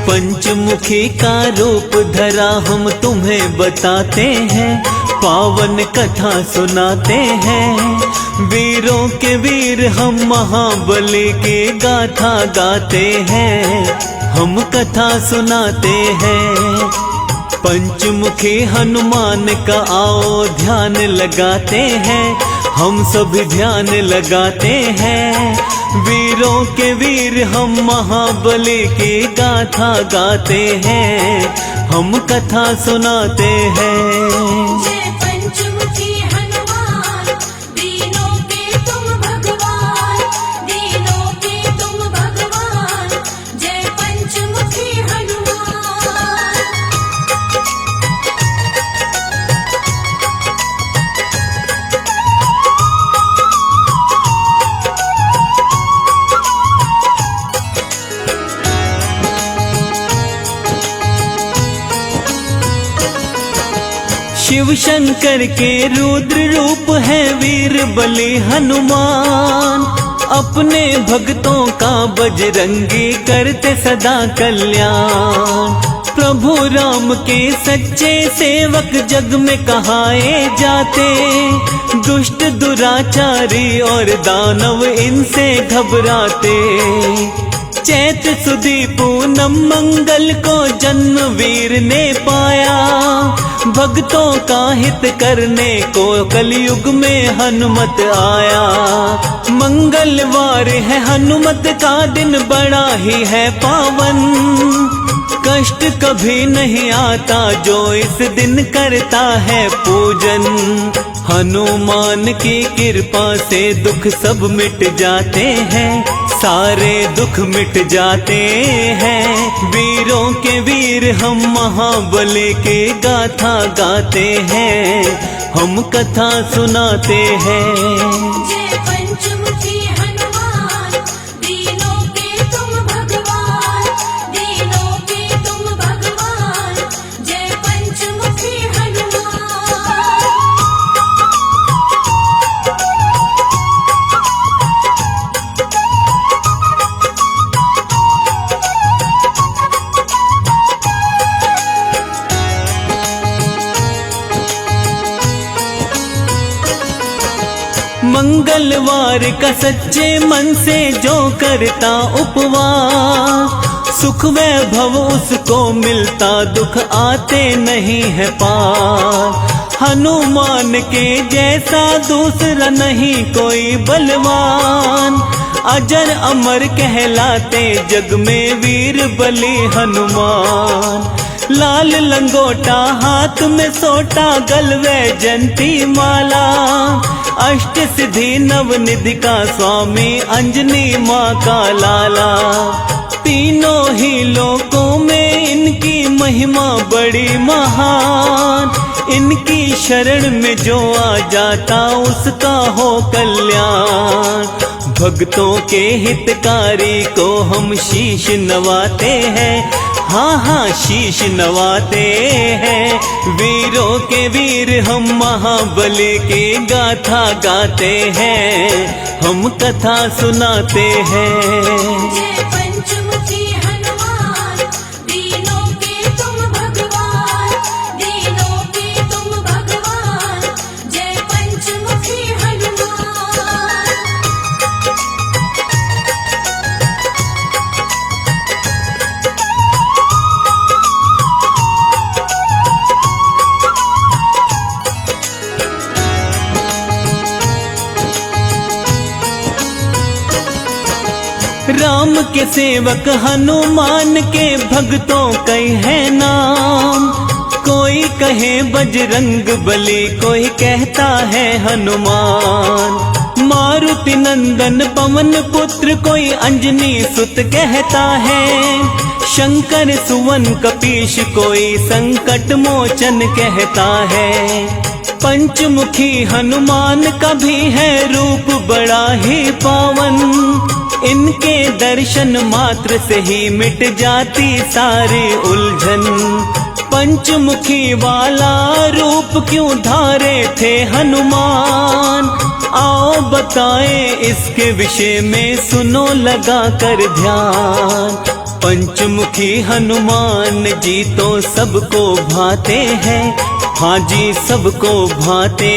पंचमुखी का रूप धरा हम तुम्हें बताते हैं, पावन कथा सुनाते हैं। वीरों के वीर हम महाबली की गाथा गाते हैं, हम कथा सुनाते हैं। पंचमुखी हनुमान का आओ ध्यान लगाते हैं, हम सभी ध्यान लगाते हैं। वीरों के वीर हम महाबली की गाथा गाते हैं, हम कथा सुनाते हैं। जय पंचमुखी हनुमान, दीनों के तुम भगवान, दीनों के तुम भगवान। जय पंचमुखी हनुमान। शिव शंकर के रुद्र रूप है वीर बली हनुमान, अपने भक्तों का बजरंगी करते सदा कल्याण। प्रभु राम के सच्चे सेवक जग में कहाए जाते, दुष्ट दुराचारी और दानव इनसे घबराते। चैत सुदी पूनम मंगल को जन्म वीर ने पाया, भक्तों का हित करने को कलयुग में हनुमत आया। मंगलवार है हनुमत का दिन, बड़ा ही है पावन, कष्ट कभी नहीं आता जो इस दिन करता है पूजन। हनुमान की कृपा से दुख सब मिट जाते हैं, सारे दुख मिट जाते हैं। वीरों के वीर हम महाबली की गाथा गाते हैं, हम कथा सुनाते हैं। जय पंचमुखी हनुमान, दीनों के तुम भगवान, दीनों के तुम भगवान। जय पंचमुखी हनुमान। मंगलवार का सच्चे मन से जो करता उपवास, सुख वैभव उसको मिलता, दुख आते नहीं है पार। हनुमान के जैसा दूसरा नहीं कोई बलवान, अजर अमर कहलाते जग में वीर बली हनुमान। लाल लंगोटा हाथ में सोटा, गलवे जंती माला, अष्ट सिद्धि नवनिधि का स्वामी, अंजनी माँ का लाला। तीनों ही लोकों में इनकी महिमा बड़ी महान, इनकी शरण में जो आ जाता उसका हो कल्याण। भक्तों के हितकारी को हम शीश नवाते हैं, हाँ हाँ शीश नवाते हैं। वीरों के वीर हम महाबली की गाथा गाते हैं, हम कथा सुनाते हैं। जय पंचमुखी हनुमान, दीनों के तुम भगवान, दीनों के तुम भगवान। जय पंचमुखी हनुमान। राम के सेवक हनुमान के भक्तों कई है नाम, कोई कहे बजरंग बली, कोई कहता है हनुमान। मारुति नंदन पवन पुत्र, कोई अंजनी सुत कहता है। शंकर सुवन कपीश, कोई संकट मोचन कहता है। पंचमुखी हनुमान का भी है रूप बड़ा ही पावन, इनके दर्शन मात्र से ही मिट जाती सारी उलझन। पंचमुखी वाला रूप क्यों धारे थे हनुमान, आओ बताएं इसके विषय में, सुनो लगा कर ध्यान। पंचमुखी हनुमान जी तो सबको भाते हैं, हाँ जी सबको भाते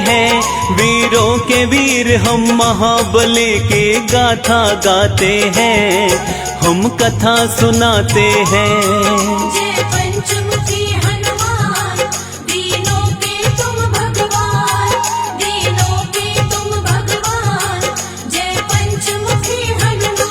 हैं। वीरों के वीर हम महाबली की गाथा गाते हैं, हम कथा सुनाते हैं। जय पंचमुखी हनुमान, दीनों के तुम भगवान, दीनों के तुम भगवान। जय पंचमुखी हनुमान।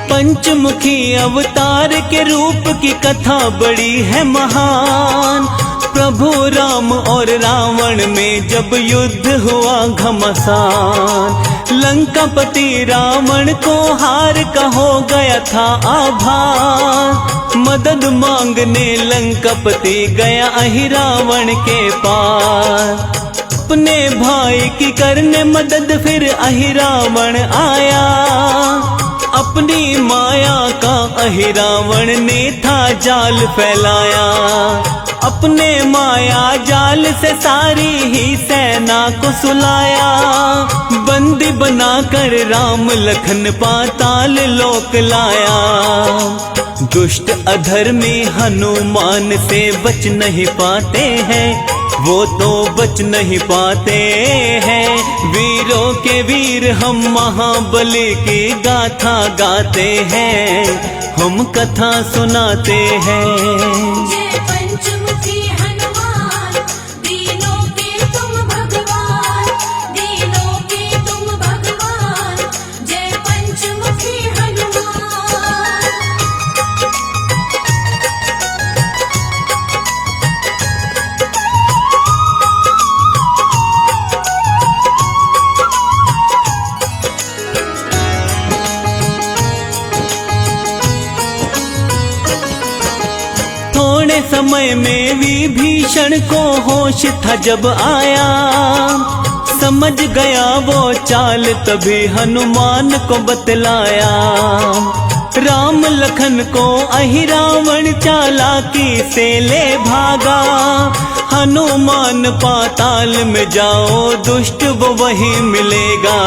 पंचमुखी अवतार के रूप की कथा बड़ी है महान। प्रभु राम और रावण में जब युद्ध हुआ घमासान, लंकापति रावण को हार का हो गया था आभार। मदद मांगने लंकापति गया अहिरावण के पास, अपने भाई की करने मदद फिर अहिरावण आया। अपनी माया का अहिरावण ने था जाल फैलाया, अपने माया जाल से सारी ही सेना को सुलाया। बंदी बनाकर राम लखन पाताल लोक लाया। दुष्ट अधर्मी हनुमान से बच नहीं पाते हैं, वो तो बच नहीं पाते हैं। वीरों के वीर हम महाबली की गाथा गाते हैं, हम कथा सुनाते हैं। जय पंचमुखी हनुमान, दीनों के तुम भगवान, दीनों के तुम भगवान। जय पंचमुखी हनुमान। थोड़े समय में विभीषण को होश था जब आया, समझ गया वो चाल तभी हनुमान को बतलाया। राम लखन को अहिरावण चालाकी से ले भागा। हनुमान पाताल में जाओ दुष्ट वो वही मिलेगा।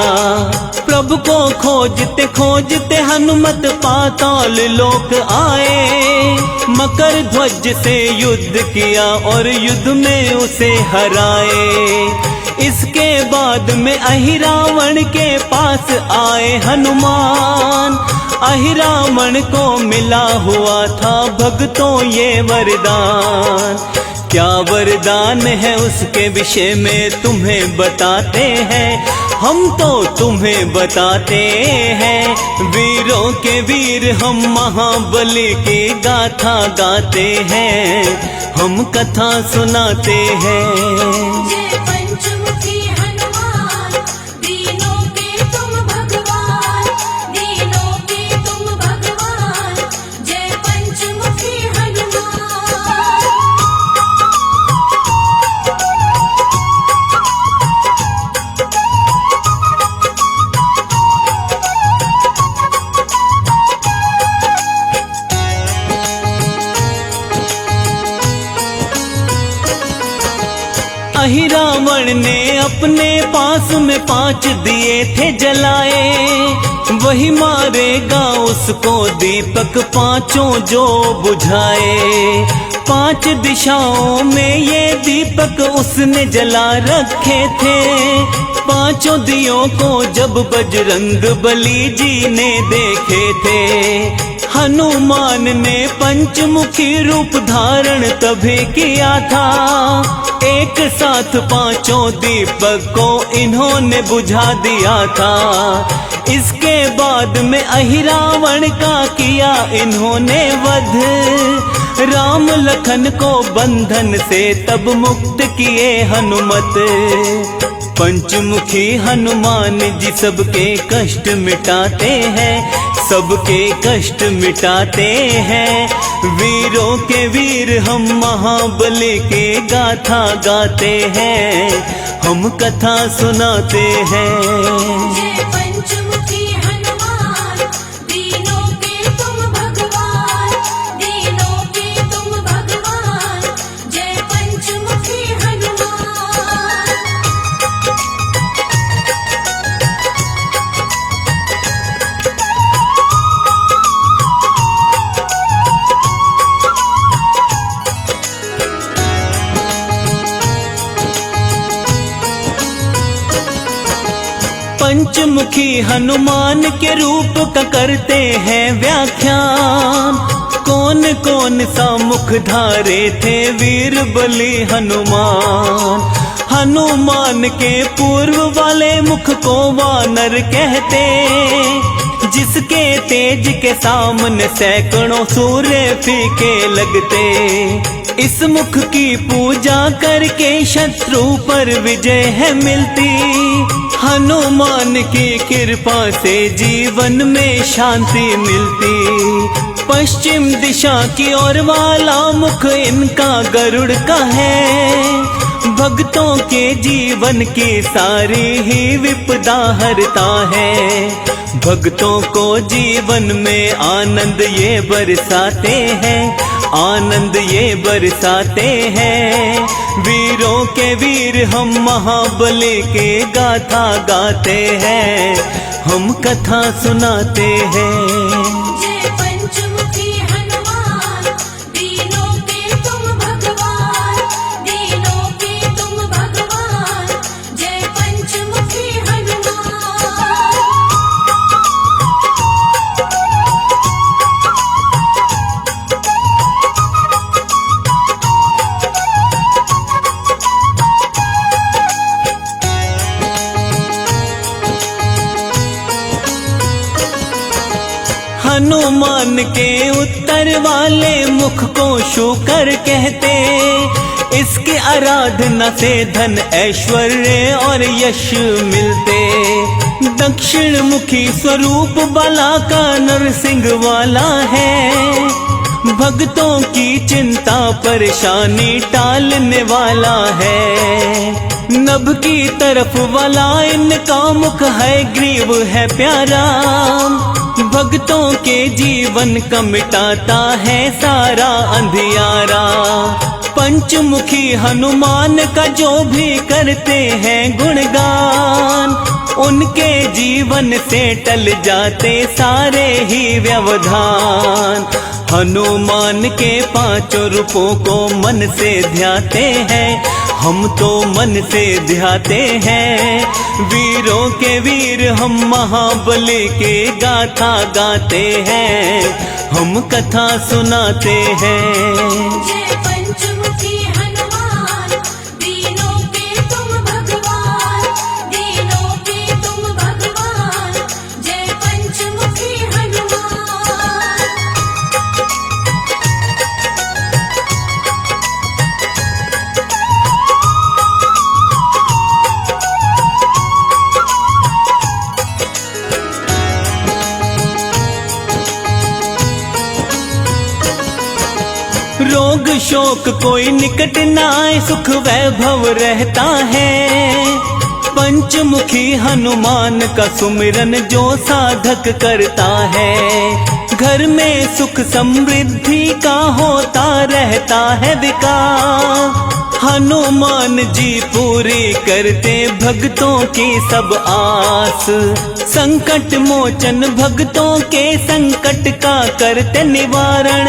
प्रभु को खोजते खोजते हनुमत पाताल लोक आए। मकर ध्वज से युद्ध किया और युद्ध में उसे हराए। इसके बाद में अहिरावण के पास आए हनुमान। अहिरावण को मिला हुआ था भक्तों ये वरदान। क्या वरदान है उसके विषय में तुम्हें बताते हैं, हम तो तुम्हें बताते हैं। वीरों के वीर हम महाबली की गाथा गाते हैं, हम कथा सुनाते हैं। जय पंचमुखी हनुमान, दीनों के तुम भगवान, दीनों के तुम भगवान। जय पंचमुखी हनुमान। अहिरावण ने अपने पास में 5 दिए थे जलाए। वही मारेगा उसको दीपक पांचों जो बुझाए। 5 दिशाओं में ये दीपक उसने जला रखे थे। 5 दियों को जब बजरंग बली जी ने देखे थे। हनुमान ने पंचमुखी रूप धारण तभी किया था। एक साथ 5 दीपक को इन्होंने बुझा दिया था। इसके बाद में अहिरावण का किया इन्होंने वध। राम लखन को बंधन से तब मुक्त किए हनुमत। पंचमुखी हनुमान जी सबके कष्ट मिटाते हैं, सबके कष्ट मिटाते हैं। वीरों के वीर हम महाबली के गाथा गाते हैं, हम कथा सुनाते हैं। जय पंचमुखी हनुमान। पंचमुखी हनुमान के रूप का करते हैं व्याख्यान। कौन कौन सा मुख धारे थे वीर बलि हनुमान। हनुमान के पूर्व वाले मुख को वानर कहते, जिसके तेज के सामने सैकड़ों सूर्य फीके लगते। इस मुख की पूजा करके शत्रु पर विजय है मिलती। हनुमान की कृपा से जीवन में शांति मिलती। पश्चिम दिशा की ओर वाला मुख इनका गरुड़ का है। भक्तों के जीवन की सारी ही विपदा हरता है। भक्तों को जीवन में आनंद ये बरसाते हैं, आनंद ये बरसाते हैं। वीरों के वीर हम महाबली के गाथा गाते हैं, हम कथा सुनाते हैं। जय पंचमुखी हनुमान, दीनों के तुम भगवान, दीनों के तुम भगवान। जय पंचमुखी हनुमान। हनुमान के उत्तर वाले मुख को शूकर कहते। इसकी आराधना से धन ऐश्वर्य और यश मिलते। दक्षिण मुखी स्वरूप बाला का नरसिंह वाला है। भक्तों की चिंता परेशानी टालने वाला है। नभ की तरफ वाला इनका मुख है, ग्रीव है प्यारा। भक्तों के जीवन का मिटाता है सारा अंधियारा। पंचमुखी हनुमान का जो भी करते हैं गुणगान, उनके जीवन से टल जाते सारे ही व्यवधान। हनुमान के पांचों रूपों को मन से ध्याते हैं, हम तो मन से ध्याते हैं। वीरों के वीर हम महाबली के गाथा गाते हैं, हम कथा सुनाते हैं। जय पंचमुखी हनुमान, दीनों के तुम भगवान, दीनों के तुम भगवान। जय पंचमुखी हनुमान। रोग शोक कोई निकट न आए, सुख वैभव रहता है। पंचमुखी हनुमान का सुमिरन जो साधक करता है, घर में सुख समृद्धि का होता रहता है विकास। हनुमान जी पूरी करते भक्तों की सब आस। संकट मोचन भक्तों के संकट का करते निवारण।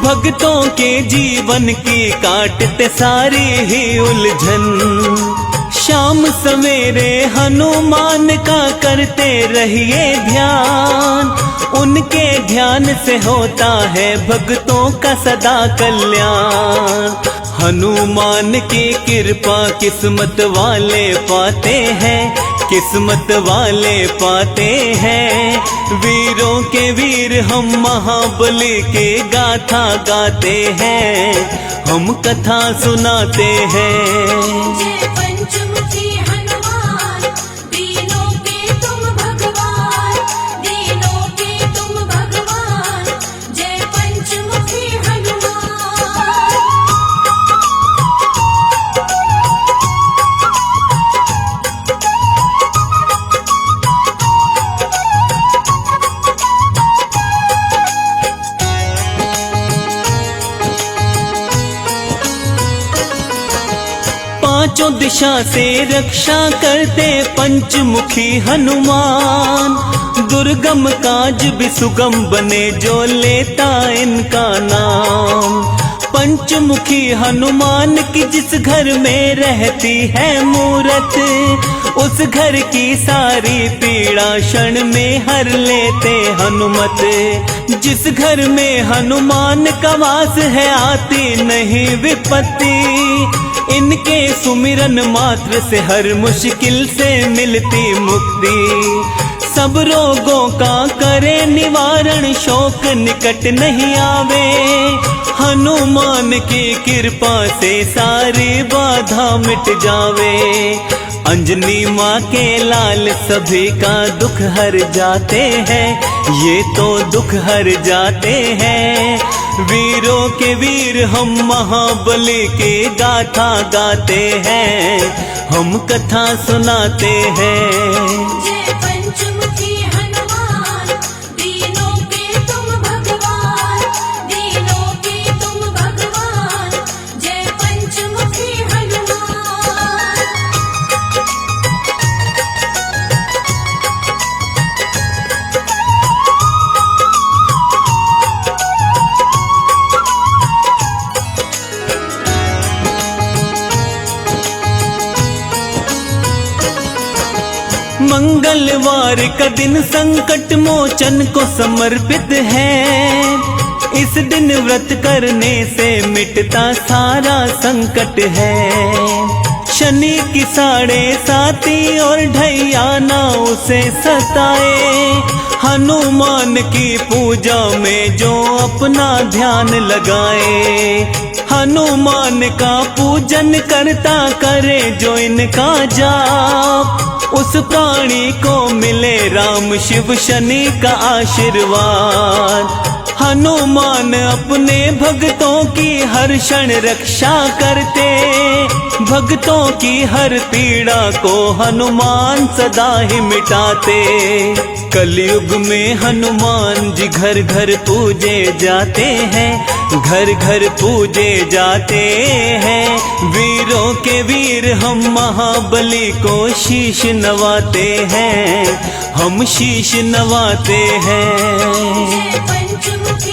भक्तों के जीवन की काटते सारी ही उलझन। शाम सवेरे हनुमान का करते रहिए ध्यान। उनके ध्यान से होता है भक्तों का सदा कल्याण। हनुमान की कृपा किस्मत वाले पाते हैं, किस्मत वाले पाते हैं। वीरों के वीर हम महाबली के गाथा गाते हैं, हम कथा सुनाते हैं। जय पंचमुखी हनुमान, दीनों के तुम भगवान, दीनों के तुम भगवान। जय पंचमुखी हनुमान। पांचों दिशा से रक्षा करते पंचमुखी हनुमान। दुर्गम काज भी सुगम बने जो लेता इनका नाम। पंचमुखी हनुमान की जिस घर में रहती है मूरत, उस घर की सारी पीड़ा क्षण में हर लेते हनुमत। जिस घर में हनुमान का वास है आती नहीं विपत्ति, इनके सुमिरन मात्र से हर मुश्किल से मिलती मुक्ति। सब रोगों का करे निवारण, शोक निकट नहीं आवे, हनुमान की कृपा से सारी बाधा मिट जावे। अंजनी माँ के लाल सभी का दुख हर जाते हैं, ये तो दुख हर जाते हैं। वीरों के वीर हम महाबली की गाथा गाते हैं, हम कथा सुनाते हैं। जय पंचमुखी हनुमान, दीनों के तुम भगवान, दीनों के तुम भगवान। जय पंचमुखी हनुमान। मंगलवार का दिन संकट मोचन को समर्पित है, इस दिन व्रत करने से मिटता सारा संकट है। शनि की 7.5 और ढैया ना उसे सताए, हनुमान की पूजा में जो अपना ध्यान लगाए। हनुमान का पूजन करता करे जो इनका जाप, उस प्राणी को मिले राम शिव शनि का आशीर्वाद। हनुमान अपने भक्तों की हर क्षण रक्षा करते, भक्तों की हर पीड़ा को हनुमान सदा ही मिटाते। कलयुग में हनुमान जी घर घर पूजे जाते हैं, घर घर पूजे जाते हैं। वीरों के वीर हम महाबली को शीश नवाते हैं, हम शीश नवाते हैं। जय पंचमुखी